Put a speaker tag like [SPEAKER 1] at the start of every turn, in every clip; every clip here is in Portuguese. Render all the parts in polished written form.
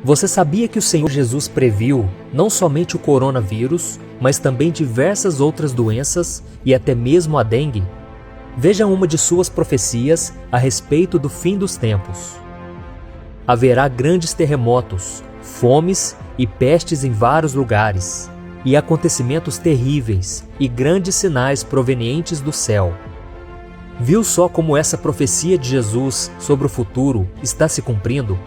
[SPEAKER 1] Você sabia que o Senhor Jesus previu não somente o coronavírus, mas também diversas outras doenças e até mesmo a dengue? Veja uma de suas profecias a respeito do fim dos tempos. Haverá grandes terremotos, fomes e pestes em vários lugares, e acontecimentos terríveis e grandes sinais provenientes do céu. Viu só como essa profecia de Jesus sobre o futuro está se cumprindo?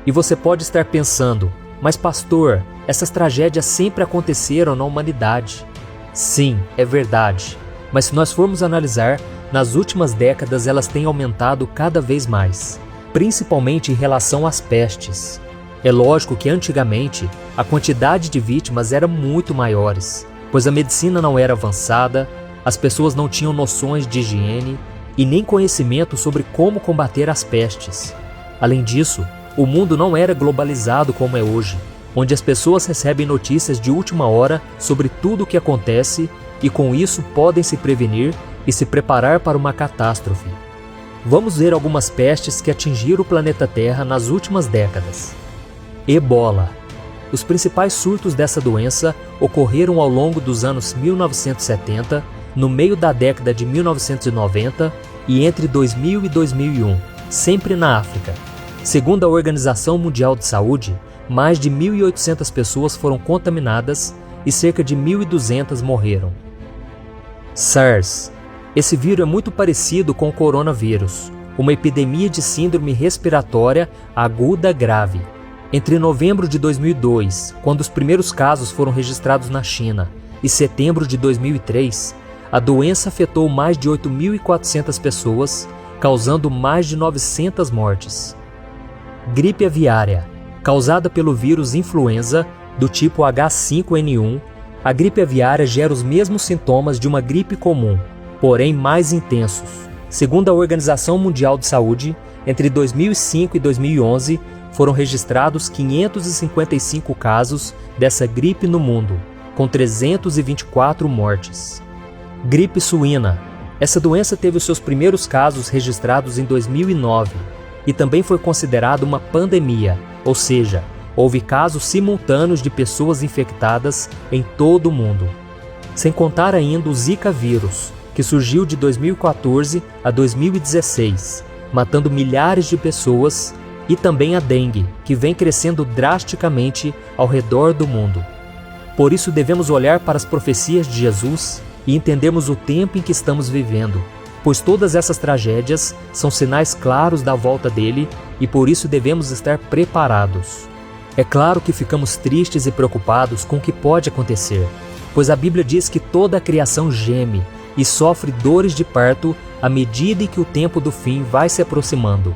[SPEAKER 1] E você pode estar pensando, mas pastor, essas tragédias sempre aconteceram na humanidade. Sim, é verdade, mas se nós formos analisar, nas últimas décadas elas têm aumentado cada vez mais, principalmente em relação às pestes. É lógico que antigamente a quantidade de vítimas era muito maiores, pois a medicina não era avançada, as pessoas não tinham noções de higiene e nem conhecimento sobre como combater as pestes. Além disso, o mundo não era globalizado como é hoje, onde as pessoas recebem notícias de última hora sobre tudo o que acontece e com isso podem se prevenir e se preparar para uma catástrofe. Vamos ver algumas pestes que atingiram o planeta Terra nas últimas décadas. Ebola. Os principais surtos dessa doença ocorreram ao longo dos anos 1970, no meio da década de 1990 e entre 2000 e 2001, sempre na África. Segundo a Organização Mundial de Saúde, mais de 1.800 pessoas foram contaminadas e cerca de 1.200 morreram. SARS. Esse vírus é muito parecido com o coronavírus, uma epidemia de síndrome respiratória aguda grave. Entre novembro de 2002, quando os primeiros casos foram registrados na China, e setembro de 2003, a doença afetou mais de 8.400 pessoas, causando mais de 900 mortes. Gripe aviária. Causada pelo vírus influenza do tipo H5N1, a gripe aviária gera os mesmos sintomas de uma gripe comum, porém mais intensos. Segundo a Organização Mundial de Saúde, entre 2005 e 2011, foram registrados 555 casos dessa gripe no mundo, com 324 mortes. Gripe suína. Essa doença teve os seus primeiros casos registrados em 2009 e também foi considerada uma pandemia, ou seja, houve casos simultâneos de pessoas infectadas em todo o mundo. Sem contar ainda o Zika vírus, que surgiu de 2014 a 2016, matando milhares de pessoas, e também a dengue, que vem crescendo drasticamente ao redor do mundo. Por isso devemos olhar para as profecias de Jesus e entendermos o tempo em que estamos vivendo, pois todas essas tragédias são sinais claros da volta dele e por isso devemos estar preparados. É claro que ficamos tristes e preocupados com o que pode acontecer, pois a Bíblia diz que toda a criação geme e sofre dores de parto à medida em que o tempo do fim vai se aproximando.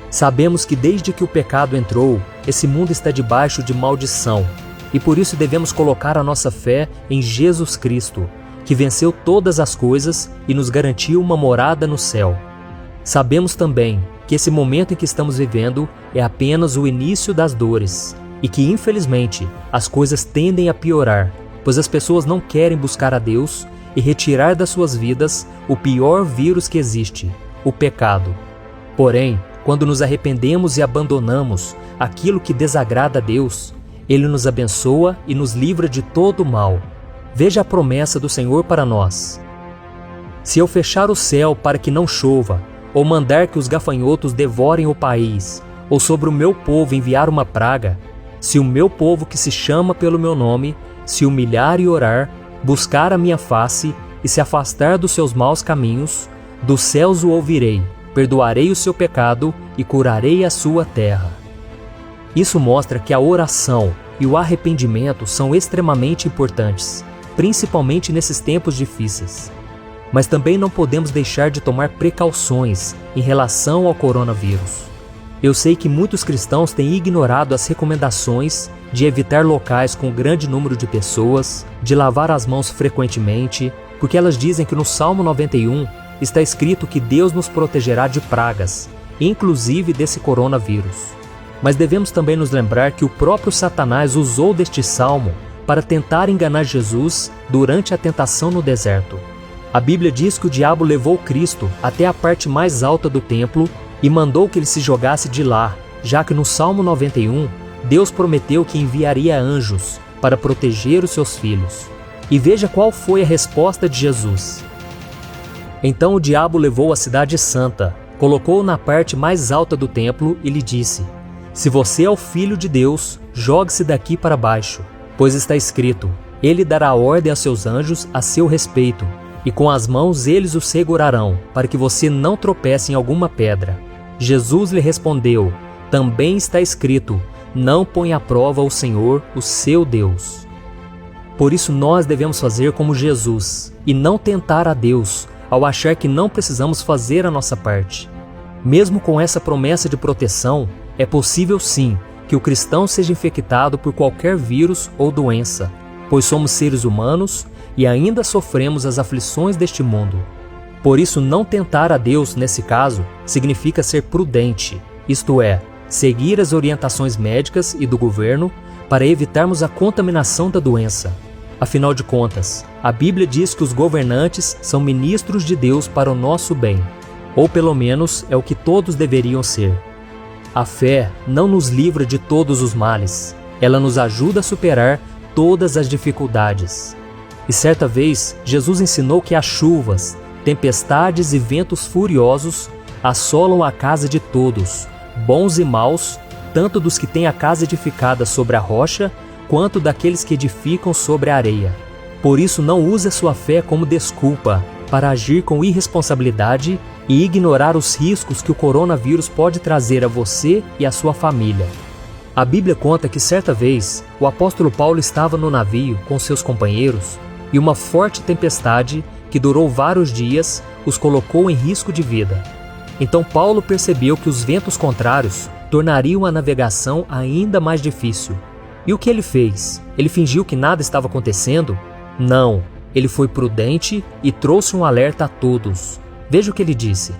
[SPEAKER 1] Sabemos que desde que o pecado entrou, esse mundo está debaixo de maldição, e por isso devemos colocar a nossa fé em Jesus Cristo, que venceu todas as coisas e nos garantiu uma morada no céu. Sabemos também que esse momento em que estamos vivendo é apenas o início das dores, e que infelizmente as coisas tendem a piorar, pois as pessoas não querem buscar a Deus e retirar das suas vidas o pior vírus que existe, o pecado. Porém, quando nos arrependemos e abandonamos aquilo que desagrada a Deus, Ele nos abençoa e nos livra de todo o mal. Veja a promessa do Senhor para nós. Se eu fechar o céu para que não chova, ou mandar que os gafanhotos devorem o país, ou sobre o meu povo enviar uma praga, se o meu povo que se chama pelo meu nome, se humilhar e orar, buscar a minha face e se afastar dos seus maus caminhos, dos céus o ouvirei, perdoarei o seu pecado e curarei a sua terra. Isso mostra que a oração e o arrependimento são extremamente importantes, principalmente nesses tempos difíceis. Mas também não podemos deixar de tomar precauções em relação ao coronavírus. Eu sei que muitos cristãos têm ignorado as recomendações de evitar locais com grande número de pessoas, de lavar as mãos frequentemente, porque elas dizem que no Salmo 91 está escrito que Deus nos protegerá de pragas, inclusive desse coronavírus. Mas devemos também nos lembrar que o próprio Satanás usou deste salmo para tentar enganar Jesus durante a tentação no deserto. A Bíblia diz que o diabo levou Cristo até a parte mais alta do templo e mandou que ele se jogasse de lá, já que no Salmo 91, Deus prometeu que enviaria anjos para proteger os seus filhos. E veja qual foi a resposta de Jesus. Então o diabo levou a cidade santa, colocou-o na parte mais alta do templo e lhe disse: Se você é o Filho de Deus, jogue-se daqui para baixo, pois está escrito: Ele dará ordem a seus anjos a seu respeito, e com as mãos eles o segurarão, para que você não tropece em alguma pedra. Jesus lhe respondeu: Também está escrito: Não ponha à prova o Senhor, o seu Deus. Por isso nós devemos fazer como Jesus, e não tentar a Deus, ao achar que não precisamos fazer a nossa parte. Mesmo com essa promessa de proteção, é possível sim que o cristão seja infectado por qualquer vírus ou doença, pois somos seres humanos e ainda sofremos as aflições deste mundo. Por isso, não tentar a Deus, nesse caso, significa ser prudente, isto é, seguir as orientações médicas e do governo para evitarmos a contaminação da doença. Afinal de contas, a Bíblia diz que os governantes são ministros de Deus para o nosso bem, ou pelo menos é o que todos deveriam ser. A fé não nos livra de todos os males, ela nos ajuda a superar todas as dificuldades. E certa vez, Jesus ensinou que as chuvas, tempestades e ventos furiosos assolam a casa de todos, bons e maus, tanto dos que têm a casa edificada sobre a rocha, quanto daqueles que edificam sobre a areia. Por isso, não use a sua fé como desculpa para agir com irresponsabilidade e ignorar os riscos que o coronavírus pode trazer a você e a sua família. A Bíblia conta que certa vez, o apóstolo Paulo estava no navio com seus companheiros e uma forte tempestade, que durou vários dias, os colocou em risco de vida. Então Paulo percebeu que os ventos contrários tornariam a navegação ainda mais difícil. E o que ele fez? Ele fingiu que nada estava acontecendo? Não, ele foi prudente e trouxe um alerta a todos. Veja o que ele disse: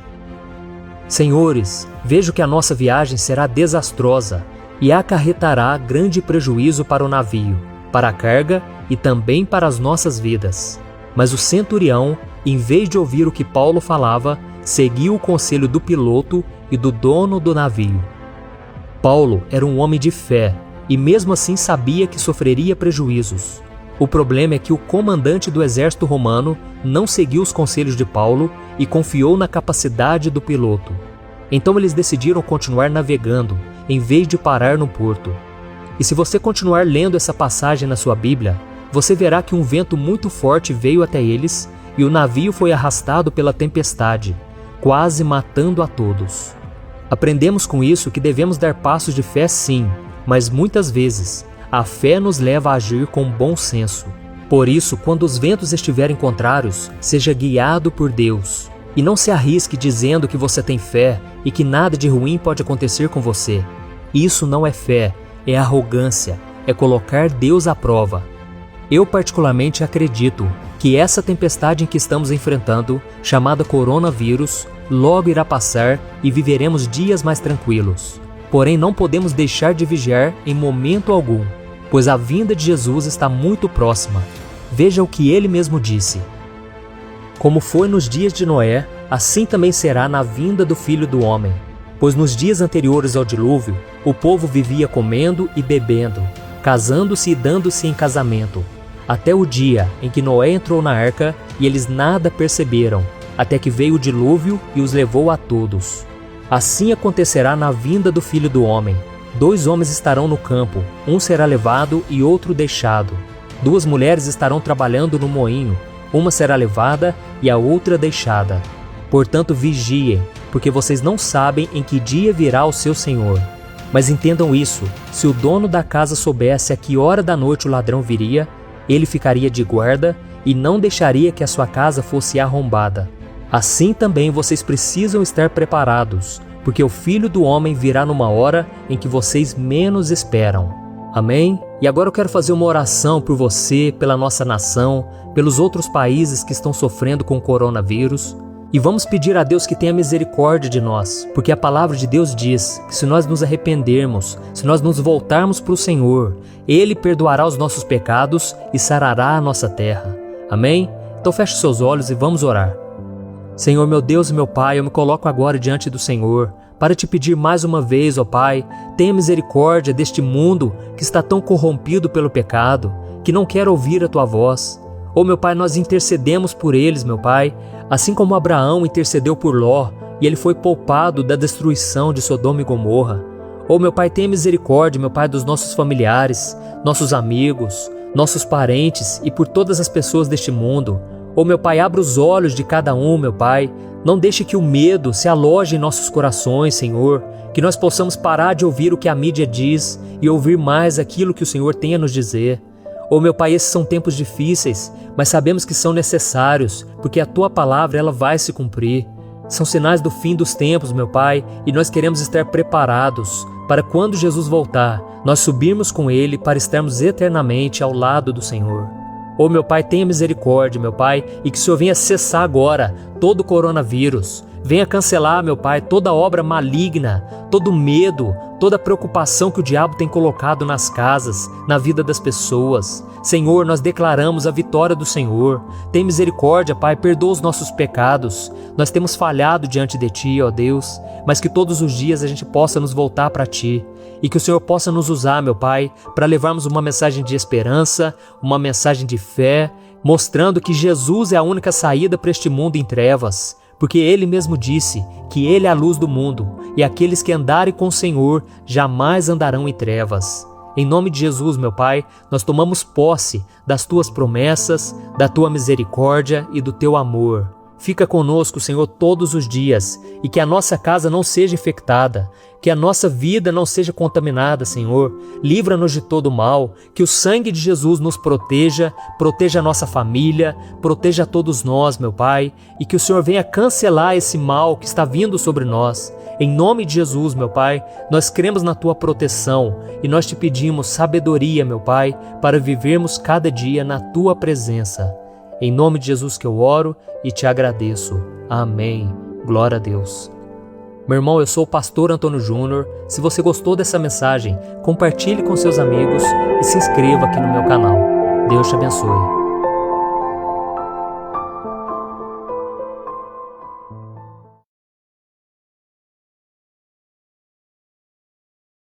[SPEAKER 1] Senhores, vejo que a nossa viagem será desastrosa e acarretará grande prejuízo para o navio, para a carga e também para as nossas vidas. Mas o centurião, em vez de ouvir o que Paulo falava, seguiu o conselho do piloto e do dono do navio. Paulo era um homem de fé e mesmo assim sabia que sofreria prejuízos. O problema é que o comandante do exército romano não seguiu os conselhos de Paulo e confiou na capacidade do piloto. Então eles decidiram continuar navegando, em vez de parar no porto. E se você continuar lendo essa passagem na sua Bíblia, você verá que um vento muito forte veio até eles e o navio foi arrastado pela tempestade, quase matando a todos. Aprendemos com isso que devemos dar passos de fé sim, mas muitas vezes a fé nos leva a agir com bom senso. Por isso, quando os ventos estiverem contrários, seja guiado por Deus. E não se arrisque dizendo que você tem fé e que nada de ruim pode acontecer com você. Isso não é fé, é arrogância, é colocar Deus à prova. Eu particularmente acredito que essa tempestade em que estamos enfrentando, chamada coronavírus, logo irá passar e viveremos dias mais tranquilos. Porém, não podemos deixar de vigiar em momento algum, pois a vinda de Jesus está muito próxima. Veja o que ele mesmo disse: Como foi nos dias de Noé, assim também será na vinda do Filho do Homem. Pois nos dias anteriores ao dilúvio, o povo vivia comendo e bebendo, casando-se e dando-se em casamento, até o dia em que Noé entrou na arca e eles nada perceberam, até que veio o dilúvio e os levou a todos. Assim acontecerá na vinda do Filho do Homem. 2 homens estarão no campo, um será levado e outro deixado. 2 mulheres estarão trabalhando no moinho, uma será levada e a outra deixada. Portanto, vigiem, porque vocês não sabem em que dia virá o seu Senhor. Mas entendam isso, se o dono da casa soubesse a que hora da noite o ladrão viria, ele ficaria de guarda e não deixaria que a sua casa fosse arrombada. Assim também vocês precisam estar preparados, porque o Filho do Homem virá numa hora em que vocês menos esperam. Amém? E agora eu quero fazer uma oração por você, pela nossa nação, pelos outros países que estão sofrendo com o coronavírus. E vamos pedir a Deus que tenha misericórdia de nós, porque a palavra de Deus diz que se nós nos arrependermos, se nós nos voltarmos para o Senhor, Ele perdoará os nossos pecados e sarará a nossa terra. Amém? Então feche seus olhos e vamos orar. Senhor, meu Deus e meu Pai, eu me coloco agora diante do Senhor para te pedir mais uma vez, ó Pai, tenha misericórdia deste mundo que está tão corrompido pelo pecado, que não quer ouvir a Tua voz. Ó meu Pai, nós intercedemos por eles, meu Pai, assim como Abraão intercedeu por Ló e ele foi poupado da destruição de Sodoma e Gomorra. Ó meu Pai, tenha misericórdia, meu Pai, dos nossos familiares, nossos amigos, nossos parentes e por todas as pessoas deste mundo. Ó meu Pai, abra os olhos de cada um, meu Pai. Não deixe que o medo se aloje em nossos corações, Senhor. Que nós possamos parar de ouvir o que a mídia diz e ouvir mais aquilo que o Senhor tem a nos dizer. Ó meu Pai, esses são tempos difíceis, mas sabemos que são necessários, porque a Tua palavra ela vai se cumprir. São sinais do fim dos tempos, meu Pai, e nós queremos estar preparados para quando Jesus voltar, nós subirmos com Ele para estarmos eternamente ao lado do Senhor. Ó meu Pai, tenha misericórdia, meu Pai, e que o Senhor venha cessar agora todo o coronavírus. Venha cancelar, meu Pai, toda obra maligna, todo medo, toda preocupação que o diabo tem colocado nas casas, na vida das pessoas. Senhor, nós declaramos a vitória do Senhor. Tem misericórdia, Pai, perdoa os nossos pecados. Nós temos falhado diante de Ti, ó Deus, mas que todos os dias a gente possa nos voltar para Ti. E que o Senhor possa nos usar, meu Pai, para levarmos uma mensagem de esperança, uma mensagem de fé, mostrando que Jesus é a única saída para este mundo em trevas. Porque Ele mesmo disse que Ele é a luz do mundo, e aqueles que andarem com o Senhor jamais andarão em trevas. Em nome de Jesus, meu Pai, nós tomamos posse das Tuas promessas, da Tua misericórdia e do Teu amor. Fica conosco, Senhor, todos os dias, e que a nossa casa não seja infectada, que a nossa vida não seja contaminada, Senhor. Livra-nos de todo mal, que o sangue de Jesus nos proteja, proteja a nossa família, proteja todos nós, meu Pai, e que o Senhor venha cancelar esse mal que está vindo sobre nós. Em nome de Jesus, meu Pai, nós cremos na Tua proteção e nós te pedimos sabedoria, meu Pai, para vivermos cada dia na Tua presença. Em nome de Jesus que eu oro e te agradeço. Amém. Glória a Deus. Meu irmão, eu sou o pastor Antônio Júnior. Se você gostou dessa mensagem, compartilhe com seus amigos e se inscreva aqui no meu canal. Deus te abençoe.